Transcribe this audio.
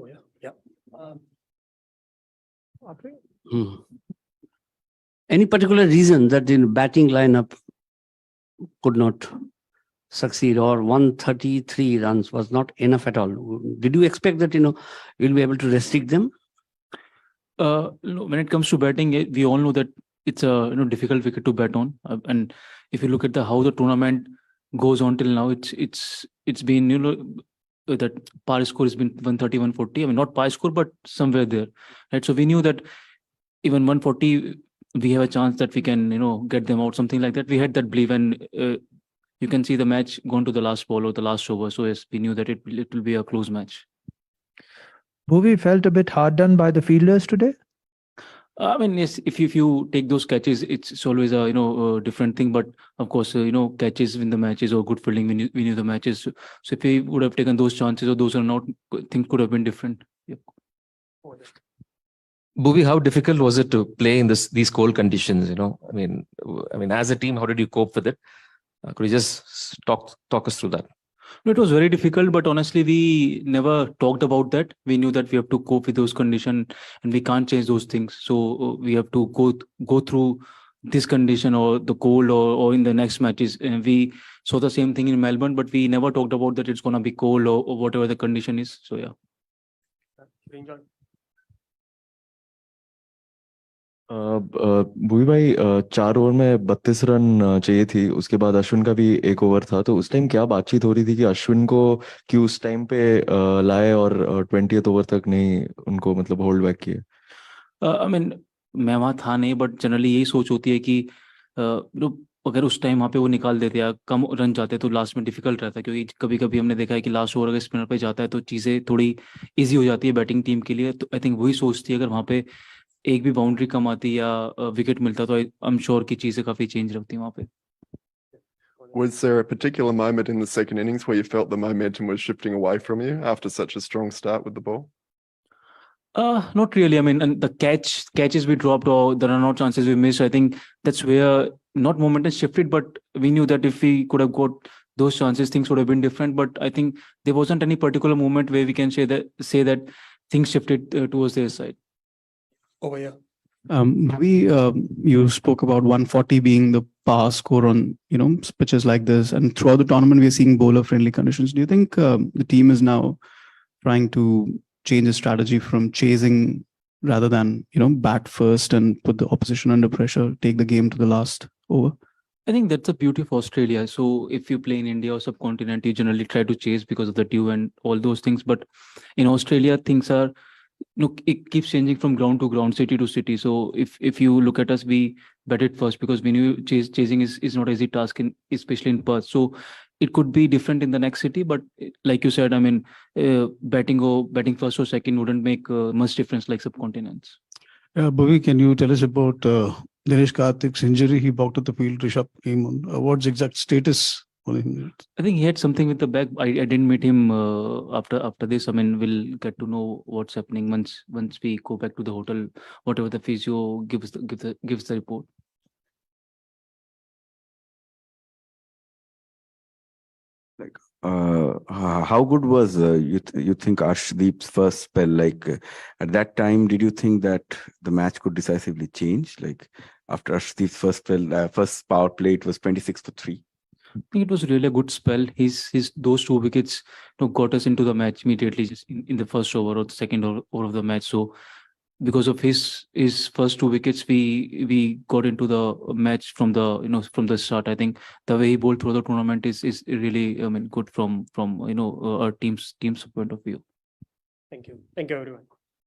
Oh, yeah. Yeah. Any particular reason that the batting lineup could not succeed, or 133 runs was not enough at all? Did you expect that, you'll be able to restrict them? When it comes to batting, we all know that it's a difficult wicket to bat on. And if you look at how the tournament goes on till now, it's been that par score has been 130, 140. I mean, not par score, but somewhere there, right? So we knew that even 140, we have a chance that we can get them out, something like that. We had that belief, and you can see the match gone to the last ball or the last over. So yes, we knew that it will be a close match. Bhuvi felt a bit hard done by the fielders today. I mean, yes, if you take those catches, it's always a different thing. But of course, catches win the matches, or good fielding win the matches. So if we would have taken those chances or those are not, things could have been different. Yep. Bhuvi, how difficult was it to play in these cold conditions? I mean, as a team, how did you cope with it? Could you just talk us through that? No, it was very difficult, but honestly, we never talked about that. We knew that we have to cope with those conditions, and we can't change those things. So we have to go through this condition or the cold or in the next matches. And we saw the same thing in Melbourne, but we never talked about that it's gonna be cold or whatever the condition is. So yeah. Bhuvi भाई 4 over में 32 run चाहिए थी, उसके बाद अश्विन का भी 1 over था, तो उस टाइम क्या बातचीत हो रही थी कि अश्विन को क्यों उस टाइम पे लाए और 20th ओवर तक नहीं उनको मतलब होल्ड बैक किए? आई मीन, मैं वहाँ था नहीं, बट जनरली यही सोच होती है कि अगर उस टाइम वहाँ पे वो निकाल देते या कम रन जाते तो लास्ट में डिफिकल्ट रहता है, क्योंकि कभी कभी हमने देखा है कि लास्ट ओवर अगर स्पिनर पे जाता है तो चीज़ें थोड़ी ईजी हो जाती है बैटिंग टीम के लिए. तो आई थिंक वही सोचती है, अगर वहाँ पे एक भी बाउंड्री कम आती या विकेट मिलता तो आई एम श्योर की चीजें काफी चेंज रखती वहां पे. Was there a particular moment in the second innings where you felt the momentum was shifting away from you after such a strong start with the ball? Not really. I mean, and the catches we dropped or the run out chances we missed, I think that's where not momentum shifted, but we knew that if we could have got those chances, things would have been different. But I think there wasn't any particular moment where we can say that things shifted towards their side. Over here. You spoke about 140 being the par score on pitches like this, and throughout the tournament we are seeing bowler friendly conditions. Do you think the team is now trying to change the strategy from chasing rather than bat first and put the opposition under pressure, take the game to the last over? I think that's the beauty of Australia. So if you play in India or subcontinent, you generally try to chase because of the dew and all those things. But in Australia, things are it keeps changing from ground to ground, city to city. So if you look at us, we batted first because we knew chasing is not an easy task, especially in Perth. So it could be different in the next city, but like you said, I mean, batting first or second wouldn't make much difference like subcontinents. Bhuvi, can you tell us about Dinesh Karthik's injury? He walked to the field. Rishabh came on. What's the exact status? I think he had something with the back. I didn't meet him after this. I mean, we'll get to know what's happening once we go back to the hotel. Whatever the physio gives the report. Like, how good was you think Arshdeep's first spell? Like at that time, did you think that the match could decisively change? Like after Arshdeep's first spell, first power play, it was 26 for 3. I think it was really a good spell. Those 2 wickets got us into the match immediately, just in the first over or the second over of the match. So because of his first 2 wickets, we got into the match from the start. I think the way he bowled through the tournament is really good from our team's point of view. Thank you everyone.